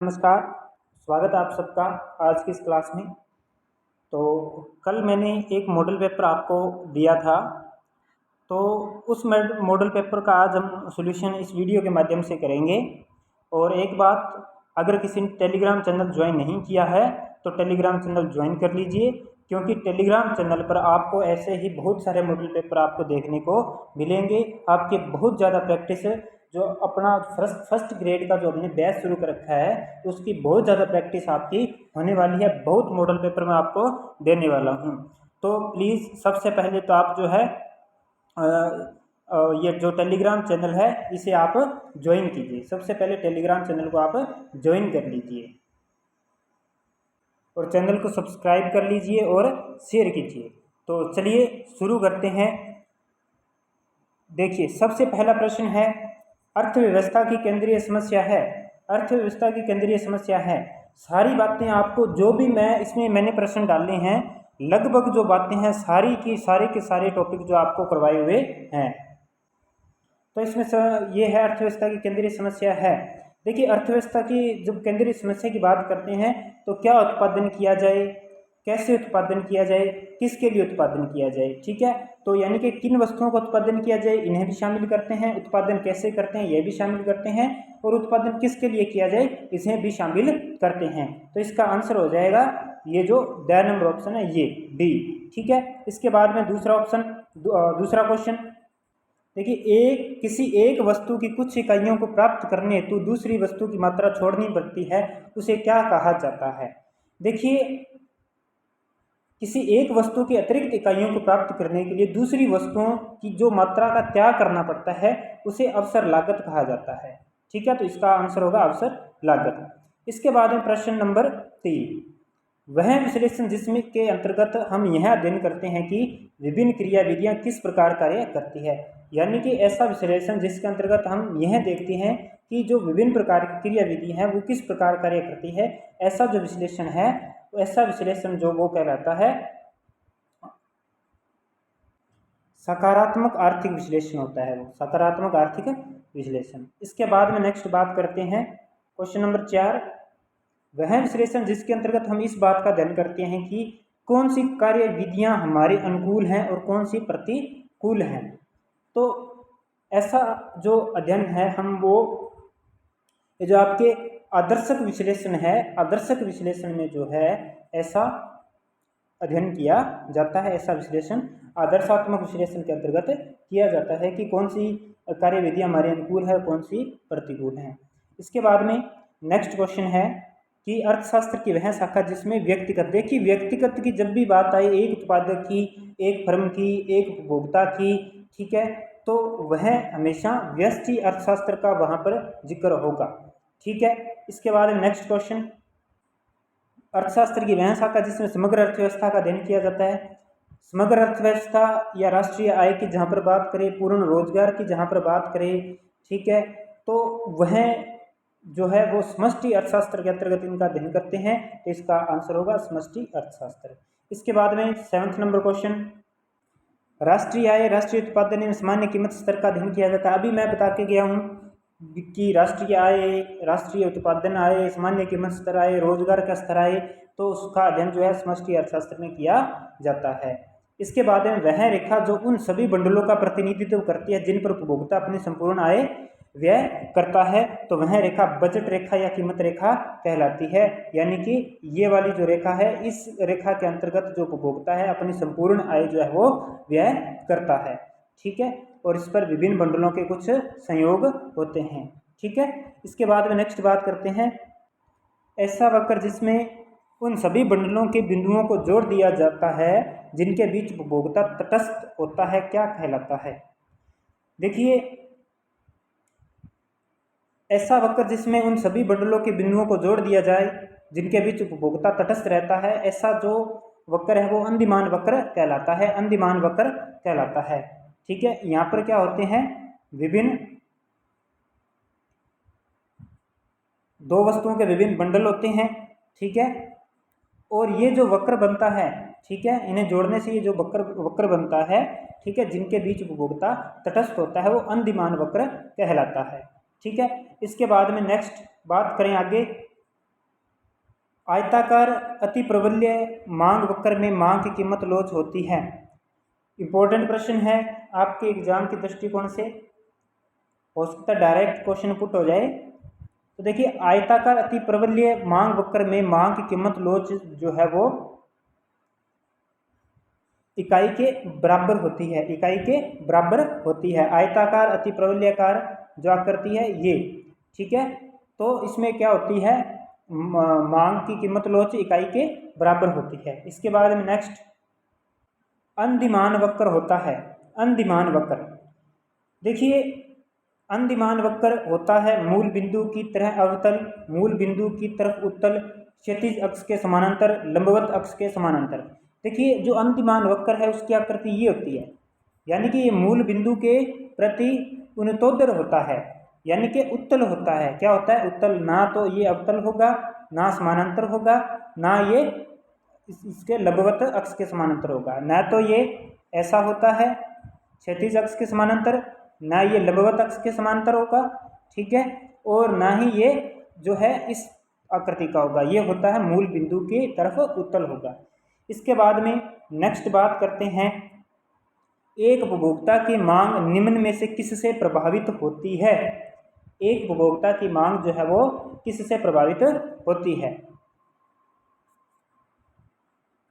नमस्कार, स्वागत है आप सबका आज की इस क्लास में। तो कल मैंने एक मॉडल पेपर आपको दिया था, तो उस मॉडल पेपर का आज हम सॉल्यूशन इस वीडियो के माध्यम से करेंगे। और एक बात, अगर किसी ने टेलीग्राम चैनल ज्वाइन नहीं किया है तो टेलीग्राम चैनल ज्वाइन कर लीजिए, क्योंकि टेलीग्राम चैनल पर आपको ऐसे ही बहुत सारे मॉडल पेपर आपको देखने को मिलेंगे। आपके बहुत ज़्यादा प्रैक्टिस जो अपना फर्स्ट ग्रेड का जो हमने बैच शुरू कर रखा है उसकी बहुत ज़्यादा प्रैक्टिस आपकी होने वाली है। बहुत मॉडल पेपर मैं आपको देने वाला हूँ। तो प्लीज़ सबसे पहले तो आप जो है ये जो टेलीग्राम चैनल है इसे आप ज्वाइन कीजिए। सबसे पहले टेलीग्राम चैनल को आप ज्वाइन कर लीजिए और चैनल को सब्सक्राइब कर लीजिए और शेयर कीजिए। तो चलिए शुरू करते हैं। देखिए, सबसे पहला प्रश्न है, अर्थव्यवस्था की केंद्रीय समस्या है। अर्थव्यवस्था की केंद्रीय समस्या है। सारी बातें आपको जो भी मैंने प्रश्न डाले हैं, लगभग जो बातें हैं सारी की सारे के सारे टॉपिक जो आपको करवाए हुए हैं। तो इसमें ये है अर्थव्यवस्था की केंद्रीय समस्या है। देखिए, अर्थव्यवस्था की जब केंद्रीय समस्या की बात करते हैं तो क्या उत्पादन किया जाए, कैसे उत्पादन किया जाए, किसके लिए उत्पादन किया जाए। ठीक है, तो यानी कि किन वस्तुओं का उत्पादन किया जाए इन्हें भी शामिल करते हैं, उत्पादन कैसे करते हैं यह भी शामिल करते हैं, और उत्पादन किसके लिए किया जाए इसे भी शामिल करते हैं। तो इसका आंसर हो जाएगा ये जो ड नंबर ऑप्शन है, ये डी। ठीक है, इसके बाद में दूसरा ऑप्शन, दूसरा क्वेश्चन देखिए, किसी एक वस्तु की कुछ इकाइयों को प्राप्त करने हेतु दूसरी वस्तु की मात्रा छोड़नी पड़ती है, उसे क्या कहा जाता है। देखिए, किसी एक वस्तु की अतिरिक्त इकाइयों को प्राप्त करने के लिए दूसरी वस्तुओं की जो मात्रा का त्याग करना पड़ता है उसे अवसर लागत कहा जाता है। ठीक है, तो इसका आंसर होगा अवसर लागत। इसके बाद में प्रश्न नंबर 3, वह विश्लेषण जिसमें के अंतर्गत हम यह अध्ययन करते हैं कि विभिन्न क्रियाविधियां किस प्रकार कार्य करती है। यानी कि ऐसा विश्लेषण जिसके अंतर्गत हम यह देखते हैं कि जो विभिन्न प्रकार की क्रियाविधि हैं वो किस प्रकार कार्य करती है, ऐसा जो विश्लेषण है, ऐसा विश्लेषण जो वो कहलाता है सकारात्मक आर्थिक विश्लेषण होता है, वो सकारात्मक आर्थिक विश्लेषण। इसके बाद में नेक्स्ट बात करते हैं क्वेश्चन नंबर 4, वह विश्लेषण जिसके अंतर्गत हम इस बात का अध्ययन करते हैं कि कौन सी कार्य विधियां हमारे अनुकूल हैं और कौन सी प्रतिकूल हैं। तो ऐसा जो अध्ययन है हम वो ये जो आपके आदर्शक विश्लेषण है, आदर्शक विश्लेषण में जो है ऐसा अध्ययन किया जाता है। ऐसा विश्लेषण आदर्शात्मक विश्लेषण के अंतर्गत किया जाता है कि कौन सी कार्य विधियां हमारे अनुकूल है, कौन सी प्रतिकूल है। इसके बाद में नेक्स्ट क्वेश्चन है कि अर्थशास्त्र की वह शाखा जिसमें व्यक्तिगत, देखिए व्यक्तिगत की जब भी बात आए, एक उत्पादक की, एक फर्म की, एक उपभोक्ता की, ठीक है, तो वह हमेशा व्यष्टि अर्थशास्त्र का वहां पर जिक्र होगा। ठीक है, इसके बाद नेक्स्ट क्वेश्चन, अर्थशास्त्र की वह शाखा जिसमें समग्र अर्थव्यवस्था का अध्ययन किया जाता है। समग्र अर्थव्यवस्था या राष्ट्रीय आय की जहाँ पर बात करें, पूर्ण रोजगार की जहाँ पर बात करें, ठीक है, तो वह जो है वो समष्टि अर्थशास्त्र के अंतर्गत इनका अध्ययन करते हैं। तो इसका आंसर होगा समष्टि अर्थशास्त्र। इसके बाद में 7 नंबर क्वेश्चन, राष्ट्रीय आय, राष्ट्रीय उत्पादन एवं सामान्य कीमत स्तर का अध्ययन किया जाता है। अभी मैं बता के गया हूँ कि राष्ट्रीय आय, राष्ट्रीय उत्पादन आय, सामान्य कीमत स्तर आय, रोजगार का स्तर आय, तो उसका अध्ययन जो है समष्टि अर्थशास्त्र में किया जाता है। इसके बाद में वह रेखा जो उन सभी बंडलों का प्रतिनिधित्व करती है जिन पर उपभोक्ता अपनी संपूर्ण आय व्यय करता है, तो वह रेखा बजट रेखा या कीमत रेखा कहलाती है। यानी कि ये वाली जो रेखा है, इस रेखा के अंतर्गत जो उपभोक्ता है अपनी संपूर्ण आय जो है वो व्यय करता है। ठीक है, और इस पर विभिन्न बंडलों के कुछ संयोग होते हैं। ठीक है, इसके बाद में नेक्स्ट बात करते हैं, ऐसा वक्र जिसमें उन सभी बंडलों के बिंदुओं को जोड़ दिया जाता है जिनके बीच उपभोक्ता तटस्थ होता है, क्या कहलाता है। देखिए, ऐसा वक्र जिसमें उन सभी बंडलों के बिंदुओं को जोड़ दिया जाए जिनके बीच उपभोक्ता तटस्थ रहता है, ऐसा जो वक्र है वो अंदिमान वक्र कहलाता है, अंदिमान वक्र कहलाता है। ठीक है, यहाँ पर क्या होते हैं, विभिन्न दो वस्तुओं के विभिन्न बंडल होते हैं। ठीक है, और ये जो वक्र बनता है, ठीक है, इन्हें जोड़ने से ये जो वक्र बनता है, ठीक है, जिनके बीच उपभोक्ता तटस्थ होता है वो अंदिमान वक्र कहलाता है। ठीक है, इसके बाद में नेक्स्ट बात करें आगे, आयताकार अति प्रबल्य मांग वक्र में मांग की कीमत लोच होती है। इंपॉर्टेंट प्रश्न है आपके एग्जाम के दृष्टिकोण से, हो सकता है डायरेक्ट क्वेश्चन पुट हो जाए। तो देखिए, आयताकार अति प्रबल्य मांग वक्र में मांग की कीमत लोच जो है वो इकाई के बराबर होती है, इकाई के बराबर होती है। आयताकार अति प्रबल्यकार जो आकृति है ये, ठीक है। तो इसमें क्या होती है, मांग की कीमत लोच इकाई के बराबर होती है। इसके बाद में नेक्स्ट अंदिमान वक्र होता है। अंदिमान वक्र, देखिए अंदिमान वक्र होता है मूल बिंदु की तरह अवतल, मूल बिंदु की तरफ उत्तल, क्षैतिज अक्ष के समानांतर, लंबवत अक्ष के समानांतर। देखिए जो अंदिमान वक्र है उसकी आकृति ये होती है, यानी कि ये मूल बिंदु के प्रति उन्नतोत्तर होता है, यानी कि उत्तल होता है। क्या होता है, उत्तल। ना तो ये अवतल होगा, ना समानांतर होगा, ना ये इसके लंबवत अक्ष के समानांतर होगा। ना तो ये ऐसा होता है क्षैतिज अक्ष के समानांतर, ना ये लंबवत अक्ष के समांतर होगा, ठीक है, और ना ही ये जो है इस आकृति का होगा। ये होता है मूल बिंदु की तरफ उत्तल होगा। इसके बाद में नेक्स्ट बात करते हैं, एक उपभोक्ता की मांग निम्न में से किससे प्रभावित होती है। एक उपभोक्ता की मांग जो है वो किससे प्रभावित होती है।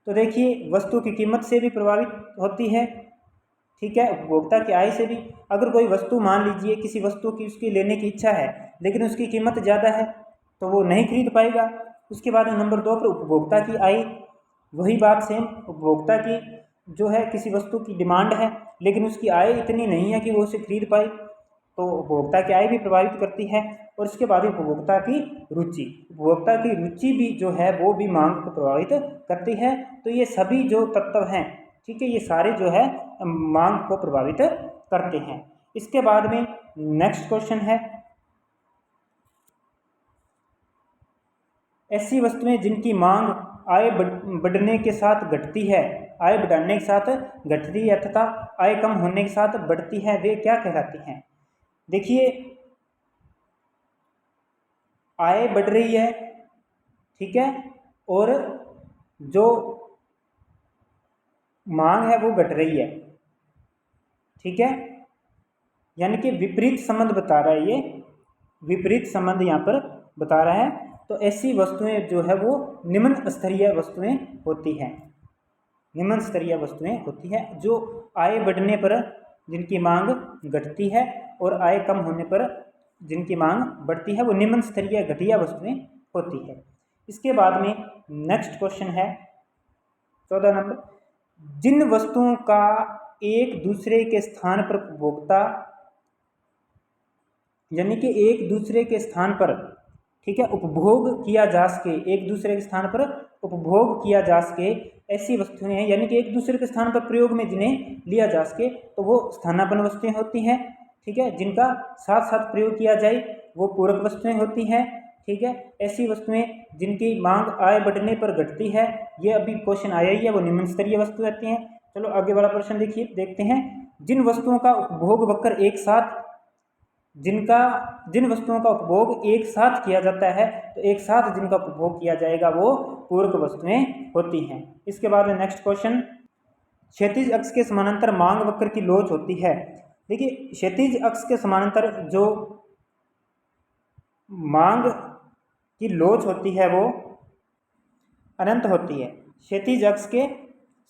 तो देखिए वस्तु की कीमत से भी प्रभावित होती है, ठीक है, उपभोक्ता की आय से भी। अगर कोई वस्तु, मान लीजिए किसी वस्तु की उसकी लेने की इच्छा है लेकिन उसकी कीमत ज़्यादा है तो वो नहीं खरीद पाएगा। उसके बाद नंबर 2 पर उपभोक्ता की आय, वही बात सेम, उपभोक्ता की जो है किसी वस्तु की डिमांड है लेकिन उसकी आय इतनी नहीं है कि वो उसे खरीद पाए, तो उपभोक्ता की आय भी प्रभावित करती है। और इसके बाद उपभोक्ता की रुचि, उपभोक्ता की रुचि भी जो है वो भी मांग को प्रभावित करती है। तो ये सभी जो तत्व हैं, ठीक है, ये सारे जो है मांग को प्रभावित करते हैं। इसके बाद में नेक्स्ट क्वेश्चन है, ऐसी वस्तुएं जिनकी मांग आय बढ़ने के साथ घटती है, आय बढ़ने के साथ घटती है तथा आय कम होने के साथ बढ़ती है, वे क्या कहलाती हैं। देखिए आय बढ़ रही है, ठीक है, और जो मांग है वो घट रही है, ठीक है, यानी कि विपरीत संबंध बता रहा है, ये विपरीत संबंध यहाँ पर बता रहा है। तो ऐसी वस्तुएं जो है वो निम्न स्तरीय वस्तुएं होती हैं, निम्न स्तरीय वस्तुएं होती हैं। जो आय बढ़ने पर जिनकी मांग घटती है और आय कम होने पर जिनकी मांग बढ़ती है, वो निम्न स्तरीय घटिया वस्तुएं होती है। इसके बाद में नेक्स्ट क्वेश्चन है 14 नंबर, जिन वस्तुओं का एक दूसरे के स्थान पर उपभोक्ता, यानी कि एक दूसरे के स्थान पर, ठीक है, उपभोग किया जा सके, एक दूसरे के स्थान पर उपभोग किया जा सके, ऐसी वस्तुएं हैं, यानी कि एक दूसरे के स्थान पर प्रयोग में जिन्हें लिया जा सके तो वो स्थानापन्न वस्तुएं होती हैं, ठीक है। जिनका साथ साथ प्रयोग किया जाए वो पूरक वस्तुएं होती हैं, ठीक है। ऐसी वस्तुएं जिनकी मांग आय बढ़ने पर घटती है, ये अभी क्वेश्चन आया ही है, वो निम्न स्तरीय वस्तु रहती हैं। चलो आगे वाला प्रश्न देखिए, देखते हैं, जिन वस्तुओं का उपभोग वक्र एक साथ, जिन वस्तुओं का उपभोग एक साथ किया जाता है, तो एक साथ जिनका उपभोग किया जाएगा वो पूरक वस्तुएं होती हैं। इसके बाद में नेक्स्ट क्वेश्चन, क्षैतिज अक्ष के समानांतर मांग वक्र की लोच होती है। देखिए क्षैतिज अक्ष के समानांतर जो मांग की लोच होती है वो अनंत होती है, क्षैतिज अक्ष के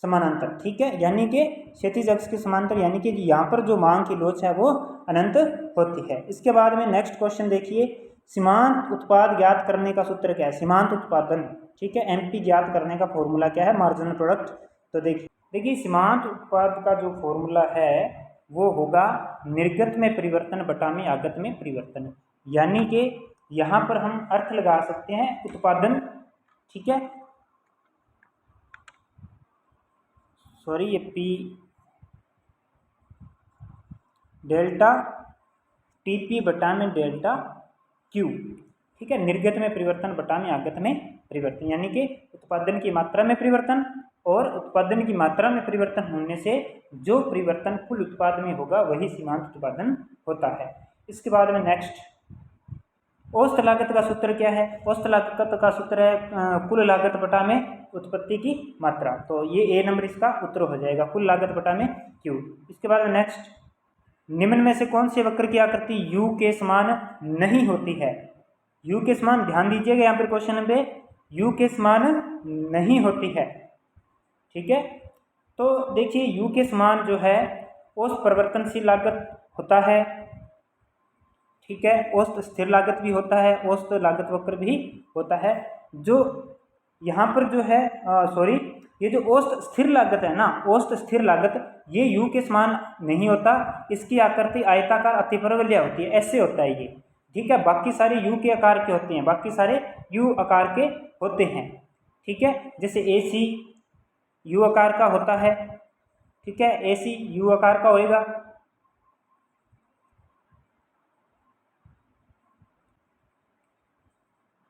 समानांतर, ठीक है, यानी कि क्षैतिज अक्ष के समानांतर, यानी कि यहाँ पर जो मांग की लोच है वो अनंत होती है। इसके बाद में नेक्स्ट क्वेश्चन देखिए, सीमांत उत्पाद ज्ञात करने का सूत्र क्या है। सीमांत उत्पादन, ठीक है, एमपी ज्ञात करने का फॉर्मूला क्या है, मार्जिनल प्रोडक्ट। तो देखिए सीमांत उत्पाद का जो फॉर्मूला है वो होगा निर्गत में परिवर्तन बटा में आगत में परिवर्तन, यानी कि यहाँ पर हम अर्थ लगा सकते हैं उत्पादन, ठीक है, सॉरी ये पी डेल्टा टीपी बटा में डेल्टा क्यू, ठीक है, निर्गत में परिवर्तन बटा में आगत में परिवर्तन, यानी कि उत्पादन की मात्रा में परिवर्तन, और उत्पादन की मात्रा में परिवर्तन होने से जो परिवर्तन कुल उत्पाद में होगा वही सीमांत उत्पादन होता है। इसके बाद में नेक्स्ट औसत लागत का सूत्र क्या है? औसत लागत का सूत्र है कुल लागत बटा में उत्पत्ति की मात्रा। तो ये ए नंबर इसका उत्तर हो जाएगा, कुल लागत बटा में क्यू। इसके बाद नेक्स्ट, निम्न में से कौन से वक्र की आकृति यू के समान नहीं होती है? यू के समान, ध्यान दीजिएगा यहाँ पर क्वेश्चन पे, यू के समान नहीं होती है। ठीक है, तो देखिए यू के समान जो है औसत परिवर्तनशील लागत होता है, ठीक है, औसत स्थिर लागत भी होता है, औसत लागत वक्र भी होता है। जो यहाँ पर जो है सॉरी, ये जो औसत स्थिर लागत है ना, औसत स्थिर लागत, ये यू के समान नहीं होता, इसकी आकृति आयताकार अतिपरवलय होती है, ऐसे होता है ये। ठीक है, बाकी सारे यू के आकार के होते हैं, बाकी सारे यू आकार के होते हैं। ठीक है, जैसे ए सी यू आकार का होता है। ठीक है, ए सी यू आकार का होएगा।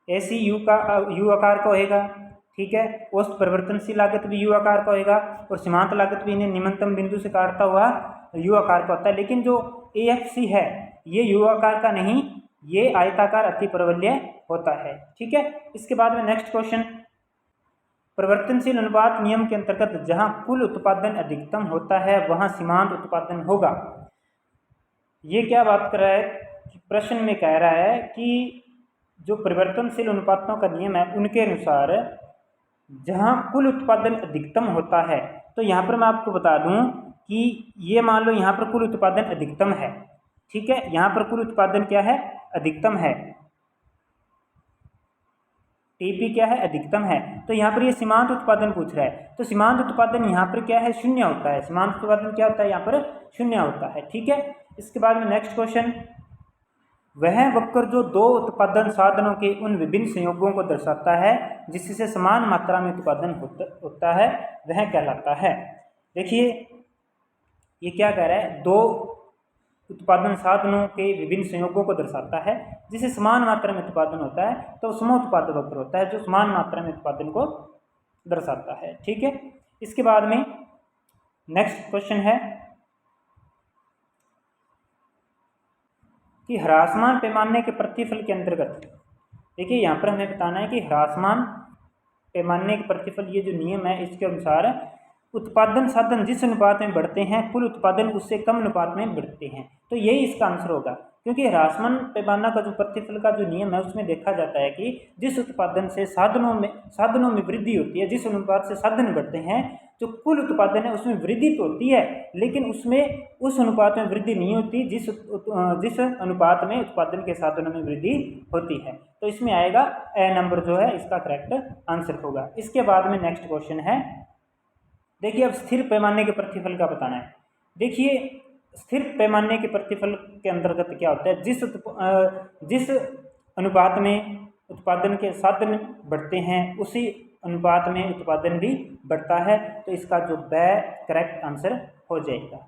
ऐसी यू आकार का होएगा। ठीक है, औसत परिवर्तनशील लागत भी यू आकार का होएगा, और सीमांत लागत भी इन्हें निम्नतम बिंदु से काटता हुआ यू आकार का होता है। लेकिन जो AFC है ये यू आकार का नहीं, ये आयताकार अतिपरवलय होता है। ठीक है, इसके बाद में नेक्स्ट क्वेश्चन, परिवर्तनशील अनुपात नियम के अंतर्गत जहां कुल उत्पादन अधिकतम होता है वहां सीमांत उत्पादन होगा। ये क्या बात कर रहा है कि प्रश्न में कह रहा है कि जो परिवर्तनशील अनुपातों का नियम है उनके अनुसार जहां कुल उत्पादन अधिकतम होता है, तो यहाँ पर मैं आपको बता दूं कि ये मान लो यहाँ पर कुल उत्पादन अधिकतम है। ठीक है, यहाँ पर कुल उत्पादन क्या है? अधिकतम है। टीपी क्या है? अधिकतम है। तो यहाँ पर ये सीमांत उत्पादन पूछ रहा है, तो सीमांत उत्पादन यहाँ पर क्या है? शून्य होता है। सीमांत उत्पादन क्या होता है? यहाँ पर शून्य होता है। ठीक है, इसके बाद में नेक्स्ट क्वेश्चन, वह वक्र जो दो उत्पादन साधनों के उन विभिन्न संयोगों को दर्शाता है जिससे समान मात्रा में उत्पादन होता है वह कहलाता है। देखिए ये क्या कह रहा है? दो उत्पादन साधनों के विभिन्न संयोगों को दर्शाता है जिससे समान मात्रा में उत्पादन होता है, तो समोत्पाद वक्र होता है जो समान मात्रा में उत्पादन को दर्शाता है। ठीक है, इसके बाद में नेक्स्ट क्वेश्चन है कि ह्रासमान पैमाने के प्रतिफल के अंतर्गत, देखिए यहाँ पर हमें बताना है कि ह्रासमान पैमाने के प्रतिफल, ये जो नियम है इसके अनुसार उत्पादन साधन जिस अनुपात में बढ़ते हैं कुल उत्पादन उससे कम अनुपात में बढ़ते हैं। तो यही इसका आंसर होगा, क्योंकि ह्रासमान पैमाना का जो प्रतिफल का जो नियम है उसमें देखा जाता है कि जिस उत्पादन से साधनों में वृद्धि होती है, जिस अनुपात से साधन बढ़ते हैं, जो कुल उत्पादन है उसमें वृद्धि तो होती है लेकिन उसमें उस अनुपात में वृद्धि नहीं होती जिस अनुपात में उत्पादन के साधनों में वृद्धि होती है। तो इसमें आएगा ए नंबर जो है इसका करेक्ट आंसर होगा। इसके बाद में नेक्स्ट क्वेश्चन है, देखिए अब स्थिर पैमाने के प्रतिफल का बताना है। देखिए स्थिर पैमाने के प्रतिफल के अंतर्गत क्या होता है? जिस अनुपात में उत्पादन के साधन बढ़ते हैं उसी अनुपात में उत्पादन भी बढ़ता है, तो इसका जो करेक्ट आंसर हो जाएगा।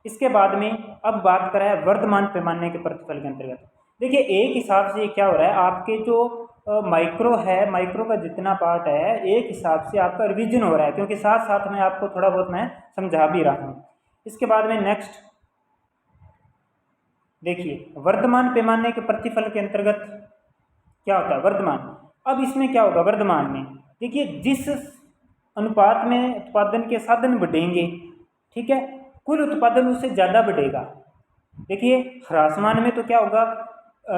इसके बाद में अब बात करें वर्तमान पैमाने के प्रतिफल के अंतर्गत। देखिए एक हिसाब से क्या हो रहा है, आपके जो माइक्रो है, माइक्रो का जितना पार्ट है एक हिसाब से आपका रिवीजन हो रहा है, क्योंकि साथ साथ में आपको थोड़ा बहुत मैं समझा भी रहा हूँ। इसके बाद में नेक्स्ट देखिए वर्तमान पैमाने के प्रतिफल के अंतर्गत क्या होता है? वर्तमान। अब इसमें क्या होगा? वर्तमान में देखिए जिस अनुपात में उत्पादन के साधन बढ़ेंगे, ठीक है, कुल उत्पादन उससे ज़्यादा बढ़ेगा। देखिए ह्रासमान में तो क्या होगा,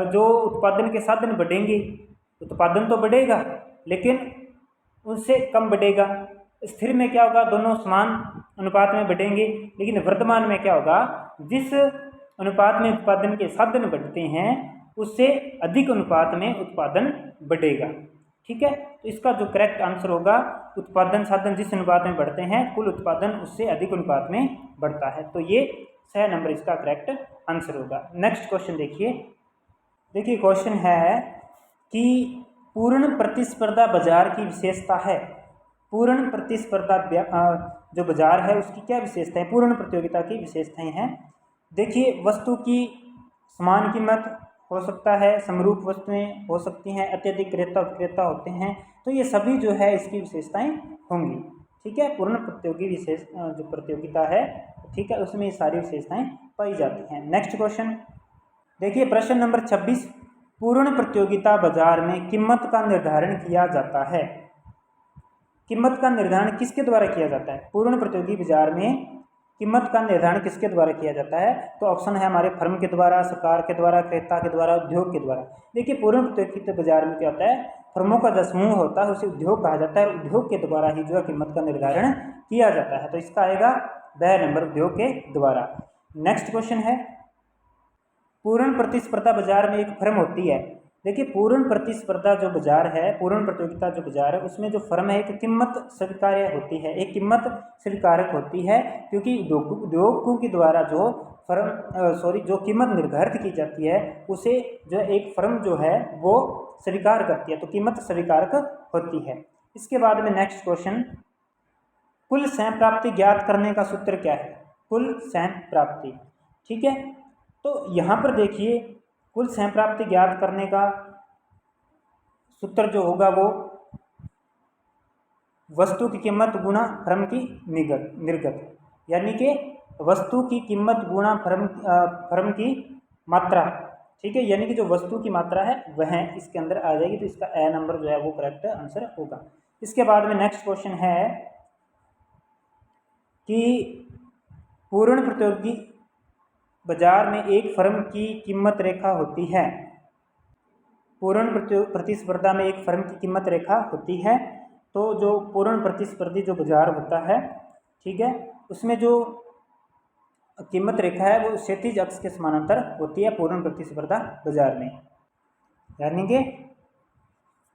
जो उत्पादन के साधन बढ़ेंगे उत्पादन तो बढ़ेगा लेकिन उससे कम बढ़ेगा। स्थिर में क्या होगा? दोनों समान अनुपात में बढ़ेंगे। लेकिन वर्तमान में क्या होगा? जिस अनुपात में उत्पादन के साधन बढ़ते हैं उससे अधिक अनुपात में उत्पादन बढ़ेगा। ठीक है, तो इसका जो करेक्ट आंसर होगा, उत्पादन साधन जिस अनुपात में बढ़ते हैं कुल उत्पादन उससे अधिक अनुपात में बढ़ता है। तो ये 6 नंबर इसका करेक्ट आंसर होगा। नेक्स्ट क्वेश्चन देखिए क्वेश्चन है कि पूर्ण प्रतिस्पर्धा बाजार की विशेषता है। पूर्ण प्रतिस्पर्धा जो बाजार है उसकी क्या विशेषता है? पूर्ण प्रतियोगिता की विशेषताएं हैं। देखिए वस्तु की समान कीमत हो सकता है, समरूप वस्तुएं हो सकती हैं, अत्यधिक क्रेता विक्रेता होते हैं, तो ये सभी जो है इसकी विशेषताएं होंगी। ठीक है, पूर्ण प्रतियोगी जो प्रतियोगिता है, ठीक है, उसमें ये सारी विशेषताएं पाई जाती हैं। नेक्स्ट क्वेश्चन देखिए प्रश्न नंबर 26, पूर्ण प्रतियोगिता बाजार में कीमत का निर्धारण किया जाता है। कीमत का निर्धारण किसके द्वारा किया जाता है? पूर्ण प्रतियोगी बाजार में कीमत का निर्धारण किसके द्वारा किया जाता है? तो ऑप्शन है हमारे फर्म के द्वारा, सरकार के द्वारा, क्रेता के द्वारा, उद्योग के द्वारा। देखिए पूर्ण प्रतियोगिता बाजार में क्या होता है, फर्मों का जो समूह होता है उसे उद्योग कहा जाता है, उद्योग के द्वारा ही जो है कीमत का निर्धारण किया जाता है। तो इसका आएगा वह नंबर उद्योग के द्वारा। नेक्स्ट क्वेश्चन है, पूर्ण प्रतिस्पर्धा बाजार में एक फर्म होती है। देखिए पूर्ण प्रतिस्पर्धा जो बाजार है, पूर्ण प्रतियोगिता जो बाजार है, उसमें जो फर्म है एक कीमत स्वीकार्य होती है, एक कीमत स्वीकारक होती है, क्योंकि उद्योगों के द्वारा जो फर्म जो कीमत निर्धारित की जाती है उसे जो एक फर्म जो है वो स्वीकार करती है, तो कीमत स्वीकारक होती है। इसके बाद में नेक्स्ट क्वेश्चन, कुल संप्राप्ति ज्ञात करने का सूत्र क्या है? कुल संप्राप्ति, ठीक है। तो यहाँ पर देखिए कुल संप्राप्ति ज्ञात करने का सूत्र जो होगा वो वस्तु की कीमत गुणा फर्म की निर्गत, यानी कि वस्तु की कीमत गुणा फर्म की मात्रा, ठीक है, यानी कि जो वस्तु की मात्रा है वह इसके अंदर आ जाएगी। तो इसका ए नंबर जो है वो करेक्ट आंसर होगा। इसके बाद में नेक्स्ट क्वेश्चन है कि पूर्ण प्रतियोगी बाजार में एक फर्म की कीमत रेखा होती है। पूर्ण प्रतिस्पर्धा में एक फर्म की कीमत रेखा होती है। तो जो पूर्ण प्रतिस्पर्धी जो बाजार होता है, ठीक है, उसमें जो कीमत रेखा है वो क्षैतिज अक्ष के समानांतर होती है पूर्ण प्रतिस्पर्धा बाजार में, यानी कि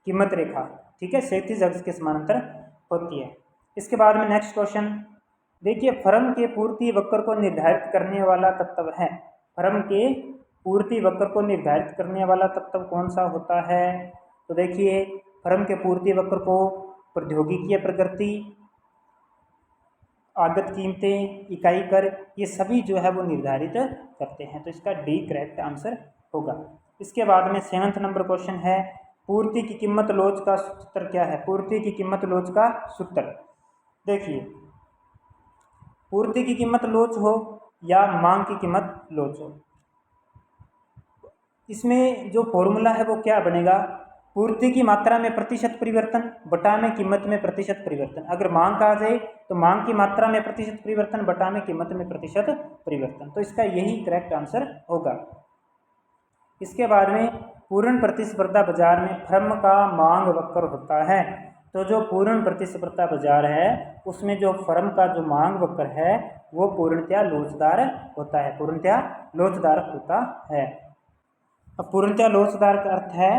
कीमत रेखा, ठीक है, क्षैतिज अक्ष के समानांतर होती है। इसके बाद में नेक्स्ट क्वेश्चन देखिए, फर्म के पूर्ति वक्र को निर्धारित करने वाला तत्व है। फर्म के पूर्ति वक्र को निर्धारित करने वाला तत्व कौन सा होता है? तो देखिए फर्म के पूर्ति वक्र को प्रौद्योगिकीय प्रगति, आगत कीमतें, इकाई कर, ये सभी जो है वो निर्धारित करते हैं। तो इसका डी करेक्ट आंसर होगा। इसके बाद में 7वां नंबर क्वेश्चन है, पूर्ति की कीमत लोच का सूत्र क्या है? पूर्ति की कीमत लोच का सूत्र, देखिए पूर्ति की कीमत लोच हो या मांग की कीमत लोच हो, इसमें जो फॉर्मूला है वो क्या बनेगा? पूर्ति की मात्रा में प्रतिशत परिवर्तन बटा में कीमत में प्रतिशत परिवर्तन। अगर मांग का आ जाए तो मांग की मात्रा में प्रतिशत परिवर्तन बटा में कीमत में प्रतिशत परिवर्तन। तो इसका यही करेक्ट आंसर होगा। इसके बाद में पूर्ण प्रतिस्पर्धा बाजार में फर्म का मांग वक्र होता है। तो जो पूर्ण प्रतिस्पर्धा बाजार है उसमें जो फर्म का जो मांग वक्र है वो पूर्णतया लोचदार होता है, पूर्णतया लोचदार होता है। अब पूर्णतया लोचदार का अर्थ है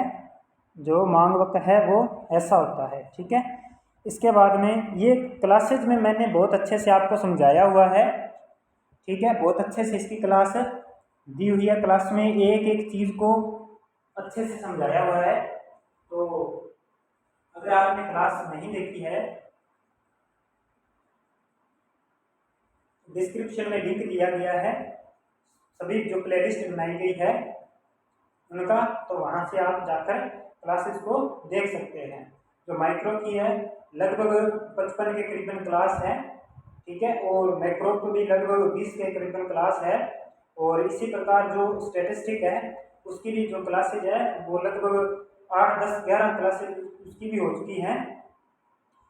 जो मांग वक्र है वो ऐसा होता है, ठीक है। इसके बाद में ये क्लासेज में मैंने बहुत अच्छे से आपको समझाया हुआ है, ठीक है, बहुत अच्छे से इसकी क्लास दी हुई है। क्लास में एक एक चीज़ को अच्छे से समझाया हुआ है। तो अगर आपने क्लास नहीं देखी है डिस्क्रिप्शन में लिंक दिया गया है, सभी जो प्लेलिस्ट बनाई गई है उनका, तो वहाँ से आप जाकर क्लासेस को देख सकते हैं। जो माइक्रो की है लगभग 55 के करीबन क्लास है, ठीक है, और मैक्रो को भी लगभग 20 के करीबन क्लास है। और इसी प्रकार जो स्टैटिस्टिक है उसकी भी जो क्लासेज है वो लगभग 8, 10, 11 क्लासेज उसकी भी हो चुकी हैं।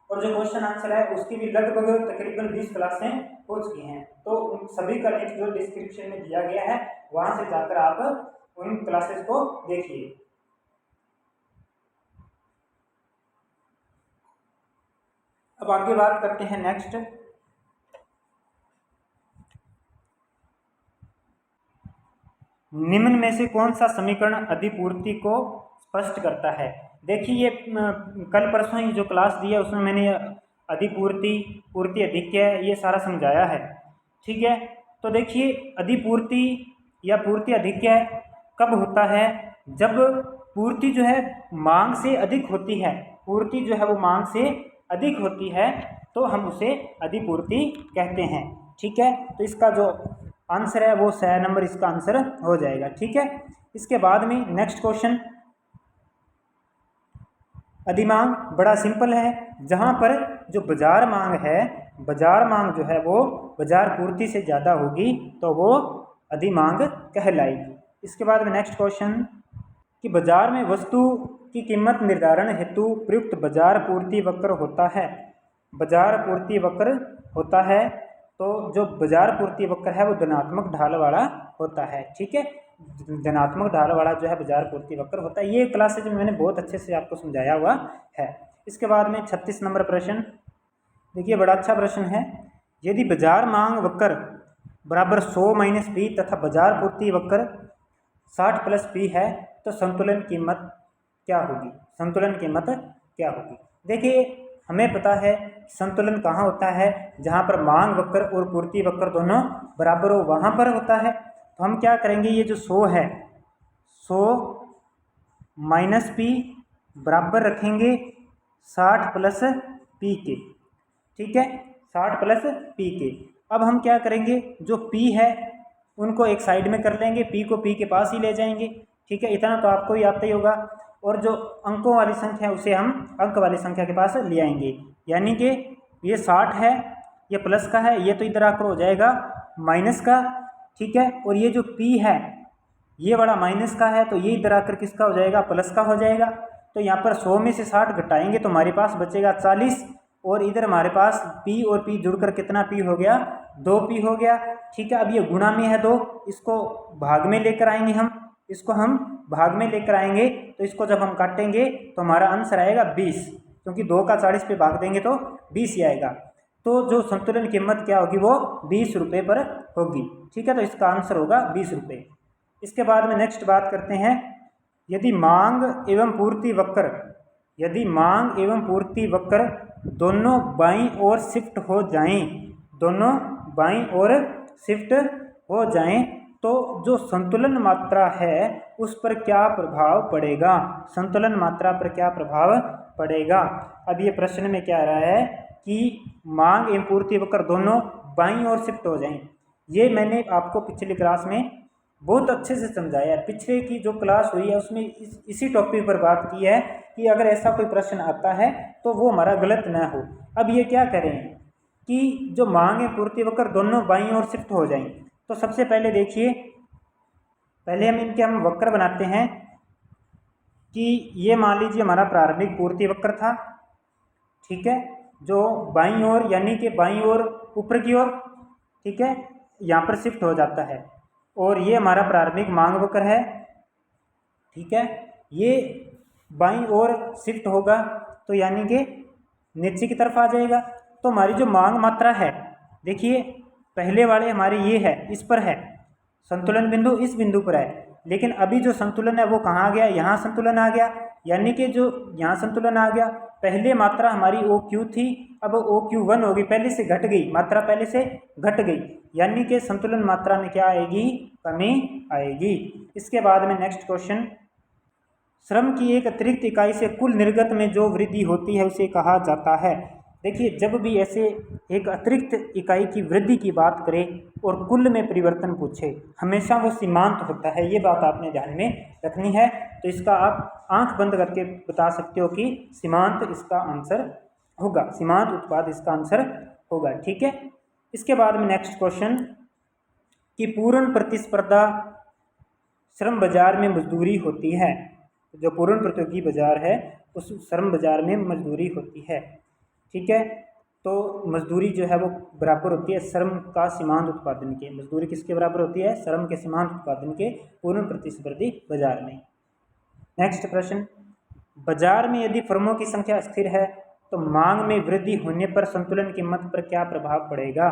और जो क्वेश्चन आंसर है उसकी भी लगभग तकरीबन 20 क्लासें हो चुकी हैं। तो उन सभी का लिंक जो डिस्क्रिप्शन में दिया गया है वहाँ से जाकर आप उन क्लासेस को देखिए। अब आगे बात करते हैं नेक्स्ट, निम्न में से कौन सा समीकरण अधिपूर्ति को स्पष्ट करता है? देखिए ये कल परसों ही जो क्लास दी है उसमें मैंने अधिपूर्ति, पूर्ति, अधिक्य ये सारा समझाया है, ठीक है। तो देखिए अधिपूर्ति या पूर्ति अधिक्य कब होता है? जब पूर्ति जो है मांग से अधिक होती है, पूर्ति जो है वो मांग से अधिक होती है तो हम उसे अधिपूर्ति कहते हैं, ठीक है। तो इसका जो आंसर है वो 6 नंबर इसका आंसर हो जाएगा, ठीक है। इसके बाद में नेक्स्ट क्वेश्चन, अधिमांग बड़ा सिंपल है, जहाँ पर जो बाजार मांग है, बाजार मांग जो है वो बाजार पूर्ति से ज़्यादा होगी तो वो अधिमांग कहलाएगी। इसके बाद में नेक्स्ट क्वेश्चन, कि बाजार में वस्तु की कीमत निर्धारण हेतु प्रयुक्त बाजार पूर्ति वक्र होता है। बाजार पूर्ति वक्र होता है, तो जो बाजार पूर्ति वक्र है वो धनात्मक ढाल वाला होता है। ठीक है, धनात्मक ढाल वाला जो है बाजार पूर्ति वक्र होता है। ये क्लासेज में मैंने बहुत अच्छे से आपको समझाया हुआ है। इसके बाद में 36 नंबर प्रश्न देखिए, बड़ा अच्छा प्रश्न है। यदि बाजार मांग वक्र बराबर 100 माइनस पी तथा बाजार पूर्ति वक्र 60 प्लस पी है तो संतुलन कीमत क्या होगी? संतुलन कीमत क्या होगी? देखिए, हमें पता है संतुलन कहाँ होता है, जहाँ पर मांग वक्र और पूर्ति वक्र दोनों बराबर हो, वहाँ पर होता है। तो हम क्या करेंगे, ये जो 100 है, 100 माइनस पी बराबर रखेंगे 60 प्लस पी के। ठीक है, 60 प्लस पी के। अब हम क्या करेंगे, जो पी है उनको एक साइड में कर लेंगे, पी को पी के पास ही ले जाएंगे। ठीक है, इतना तो आपको ही आता ही होगा। और जो अंकों वाली संख्या है उसे हम अंक वाली संख्या के पास ले आएंगे। यानी कि ये 60 है, ये प्लस का है, ये तो इधर आकर हो जाएगा माइनस का। ठीक है, और ये जो पी है ये वाला माइनस का है, तो ये इधर आकर किसका हो जाएगा? प्लस का हो जाएगा। तो यहाँ पर 100 में से 60 घटाएंगे तो हमारे पास बचेगा 40, और इधर हमारे पास पी और पी जुड़कर कितना पी हो गया? 2 पी हो गया। ठीक है, अब ये गुणा में है 2, इसको भाग में लेकर आएंगे हम, इसको हम भाग में लेकर आएंगे। तो इसको जब हम काटेंगे तो हमारा आंसर आएगा 20, क्योंकि 2 का 40 पे भाग देंगे तो 20 ही आएगा। तो जो संतुलन कीमत क्या होगी, वो 20 रुपये पर होगी। ठीक है, तो इसका आंसर होगा 20 रुपये। इसके बाद में नेक्स्ट बात करते हैं, यदि मांग एवं पूर्ति वक्र, यदि मांग एवं पूर्ति वक्र दोनों बाईं ओर शिफ्ट हो जाएं, दोनों बाईं ओर शिफ्ट हो जाएं, तो जो संतुलन मात्रा है उस पर क्या प्रभाव पड़ेगा? संतुलन मात्रा पर क्या प्रभाव पड़ेगा? अब ये प्रश्न में क्या आ रहा है कि मांग एवं पूर्ति वक्र दोनों बाईं ओर शिफ्ट हो जाएं। ये मैंने आपको पिछली क्लास में बहुत अच्छे से समझाया है। पिछले की जो क्लास हुई है उसमें इसी टॉपिक पर बात की है कि अगर ऐसा कोई प्रश्न आता है तो वो हमारा गलत ना हो। अब ये क्या करें कि जो मांग एवं पूर्ति वक्र दोनों बाईं ओर शिफ्ट हो जाएं। तो सबसे पहले देखिए, पहले हम वक्र बनाते हैं कि ये मान लीजिए हमारा प्रारंभिक पूर्ति वक्र था। ठीक है, जो बाईं ओर यानी कि बाईं ओर ऊपर की ओर, ठीक है, यहाँ पर शिफ्ट हो जाता है। और ये हमारा प्रारंभिक मांग वक्र है। ठीक है, ये बाईं ओर शिफ्ट होगा तो यानी कि नीचे की तरफ आ जाएगा। तो हमारी जो मांग मात्रा है, देखिए पहले वाले हमारे ये है, इस पर है, संतुलन बिंदु इस बिंदु पर है। लेकिन अभी जो संतुलन है वो कहाँ आ गया? यहाँ संतुलन आ गया। यानी कि जो यहाँ संतुलन आ गया, पहले मात्रा हमारी OQ थी, अब OQ1 होगी, पहले से घट गई, मात्रा पहले से घट गई। यानी कि संतुलन मात्रा में क्या आएगी? कमी आएगी। इसके बाद में नेक्स्ट क्वेश्चन, श्रम की एक अतिरिक्त इकाई से कुल निर्गत में जो वृद्धि होती है उसे कहा जाता है। देखिए, जब भी ऐसे एक अतिरिक्त इकाई की वृद्धि की बात करें और कुल में परिवर्तन पूछे, हमेशा वो सीमांत होता है। ये बात आपने ध्यान में रखनी है। तो इसका आप आंख बंद करके बता सकते हो कि सीमांत इसका आंसर होगा, सीमांत उत्पाद इसका आंसर होगा। ठीक है, इसके बाद में नेक्स्ट क्वेश्चन कि पूर्ण प्रतिस्पर्धा श्रम बाजार में मजदूरी होती है। जो पूर्ण प्रतियोगी बाजार है उस श्रम बाजार में मजदूरी होती है। ठीक है, तो मजदूरी जो है वो बराबर होती है श्रम का सीमांत उत्पादन के। मजदूरी किसके बराबर होती है? श्रम के सीमांत उत्पादन के पूर्ण प्रतिस्पर्धी बाजार में। नेक्स्ट प्रश्न, बाजार में यदि फर्मों की संख्या स्थिर है तो मांग में वृद्धि होने पर संतुलन कीमत पर क्या प्रभाव पड़ेगा?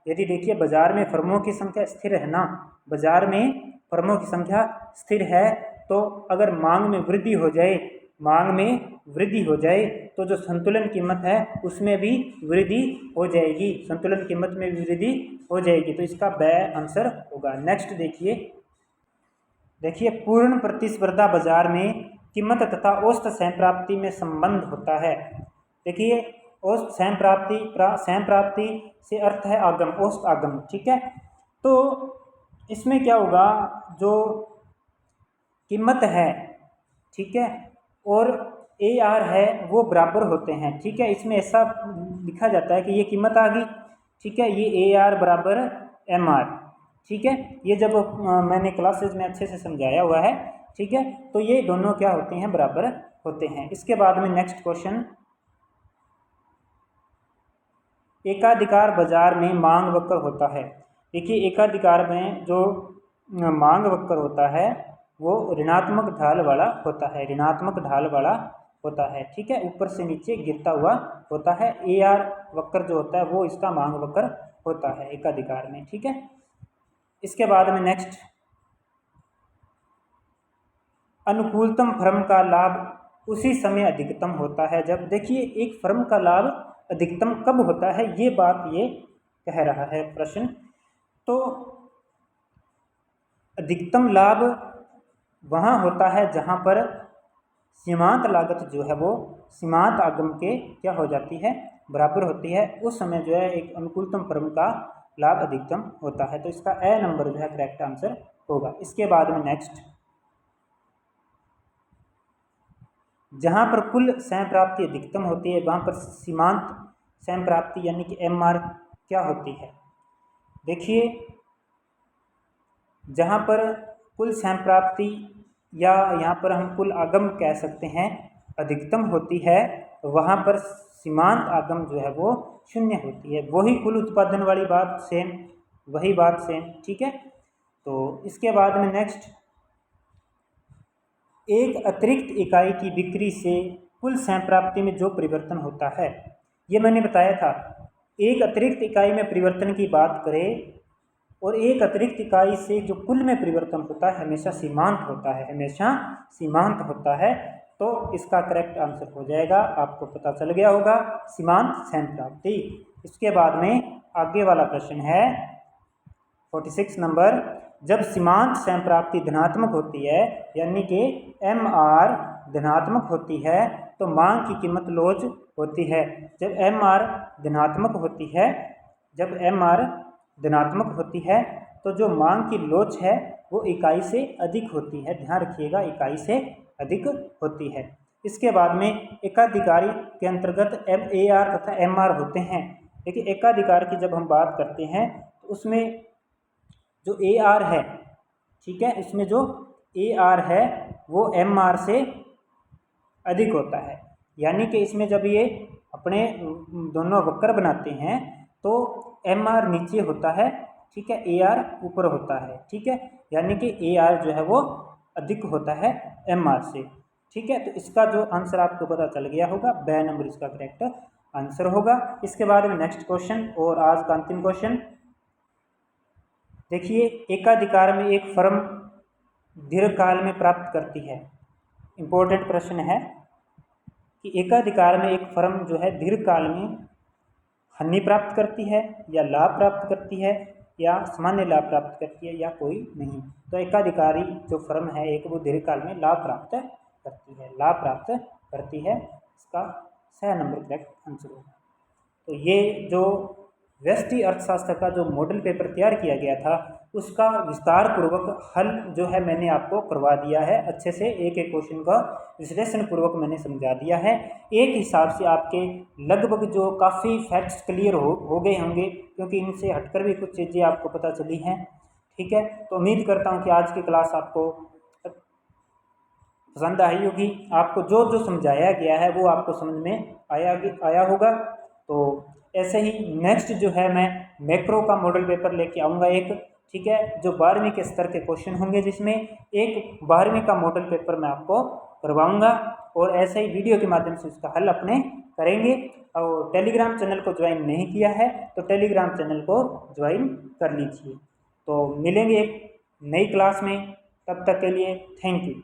यदि देखिए बाजार में फर्मों की संख्या स्थिर है ना, बाजार में फर्मों की संख्या स्थिर है, तो अगर मांग में वृद्धि हो जाए, मांग में वृद्धि हो जाए तो जो संतुलन कीमत है उसमें भी वृद्धि हो जाएगी, संतुलन कीमत में भी वृद्धि हो जाएगी। तो इसका ब आंसर होगा। नेक्स्ट देखिए पूर्ण प्रतिस्पर्धा बाजार में कीमत तथा औसत सहप्राप्ति में संबंध होता है। देखिए औसत सहप्राप्ति से अर्थ है आगम, औसत आगम। ठीक है, तो इसमें क्या होगा, जो कीमत है, ठीक है, और AR है वो बराबर होते हैं। ठीक है, इसमें ऐसा लिखा जाता है कि ये कीमत आ गई, ठीक है, ये AR बराबर MR। ठीक है, ये जब मैंने क्लासेज में अच्छे से समझाया हुआ है ठीक है, तो ये दोनों क्या होते हैं, बराबर होते हैं। इसके बाद में नेक्स्ट क्वेश्चन, एकाधिकार बाजार में मांग वक्र होता है। देखिए एकाधिकार में जो मांग वक्र होता है वो ऋणात्मक ढाल वाला होता है, ऋणात्मक ढाल वाला होता है, ठीक है, ऊपर से नीचे गिरता हुआ होता है। AR वक्र जो होता है वो इसका मांग वक्र होता है एकाधिकार में, ठीक है। इसके बाद में नेक्स्ट, अनुकूलतम फर्म का लाभ उसी समय अधिकतम होता है जब, देखिए एक फर्म का लाभ अधिकतम कब होता है, ये बात ये कह रहा है प्रश्न। तो अधिकतम लाभ वहाँ होता है जहाँ पर सीमांत लागत जो है वो सीमांत आगम के क्या हो जाती है, बराबर होती है, उस समय जो है एक अनुकूलतम फर्म का लाभ अधिकतम होता है। तो इसका ए नंबर जो है करेक्ट आंसर होगा। इसके बाद में नेक्स्ट, जहाँ पर कुल संप्राप्ति अधिकतम होती है वहाँ पर सीमांत संप्राप्ति यानी कि MR क्या होती है। देखिए जहाँ पर कुल संप्राप्ति या यहाँ पर हम कुल आगम कह सकते हैं अधिकतम होती है, वहाँ पर सीमांत आगम जो है वो शून्य होती है। वही कुल उत्पादन वाली बात सेम, वही बात सेम, ठीक है। तो इसके बाद में नेक्स्ट, एक अतिरिक्त इकाई की बिक्री से कुल संप्राप्ति में जो परिवर्तन होता है, ये मैंने बताया था, एक अतिरिक्त इकाई में परिवर्तन की बात करें और एक अतिरिक्त इकाई से जो कुल में परिवर्तन होता है हमेशा सीमांत होता है, हमेशा सीमांत होता है। तो इसका करेक्ट आंसर हो जाएगा, आपको पता चल गया होगा, सीमांत संप्राप्ति। इसके बाद में आगे वाला प्रश्न है 46 नंबर, जब सीमांत संप्राप्ति धनात्मक होती है यानी कि MR धनात्मक होती है तो मांग की कीमत लॉज होती है। जब MR धनात्मक होती है, जब MR धनात्मक होती है तो जो मांग की लोच है वो इकाई से अधिक होती है, ध्यान रखिएगा, इकाई से अधिक होती है। इसके बाद में एकाधिकारी के अंतर्गत AR तथा MR होते हैं। देखिए एकाधिकार की जब हम बात करते हैं तो उसमें जो AR है, ठीक है, इसमें जो AR है वो MR से अधिक होता है, यानी कि इसमें जब ये अपने दोनों वक्र बनाते हैं तो MR नीचे होता है, ठीक है, AR ऊपर होता है, ठीक है, यानी कि AR जो है वो अधिक होता है MR से, ठीक है। तो इसका जो आंसर आपको पता चल गया होगा, ब नंबर इसका करेक्ट आंसर होगा। इसके बाद में नेक्स्ट क्वेश्चन और आज का अंतिम क्वेश्चन, देखिए एकाधिकार में एक फर्म दीर्घकाल में प्राप्त करती है, इंपॉर्टेंट प्रश्न है कि एकाधिकार में एक फर्म जो है दीर्घकाल में हानि प्राप्त करती है या लाभ प्राप्त करती है या सामान्य लाभ प्राप्त करती है या कोई नहीं। तो एकाधिकारी जो फर्म है एक वो दीर्घकाल में लाभ प्राप्त करती है, लाभ प्राप्त करती है, इसका 6 नंबर करेक्ट आंसर होगा। तो ये जो व्यष्टि अर्थशास्त्र का जो मॉडल पेपर तैयार किया गया था उसका विस्तार पूर्वक हल जो है मैंने आपको करवा दिया है, अच्छे से एक एक क्वेश्चन का विश्लेषण पूर्वक मैंने समझा दिया है। एक हिसाब से आपके लगभग जो काफ़ी फैक्ट्स क्लियर हो गए होंगे, क्योंकि इनसे हटकर भी कुछ चीज़ें आपको पता चली हैं, ठीक है। तो उम्मीद करता हूँ कि आज की क्लास आपको पसंद आई होगी, आपको जो जो समझाया गया है वो आपको समझ में आया होगा। तो ऐसे ही नेक्स्ट जो है मैं मैक्रो का मॉडल पेपर लेके आऊँगा एक, ठीक है, जो 12वीं के स्तर के क्वेश्चन होंगे, जिसमें एक 12वीं का मॉडल पेपर मैं आपको करवाऊँगा और ऐसे ही वीडियो के माध्यम से उसका हल अपने करेंगे। और टेलीग्राम चैनल को ज्वाइन नहीं किया है तो टेलीग्राम चैनल को ज्वाइन कर लीजिए। तो मिलेंगे एक नई क्लास में, तब तक के लिए थैंक यू।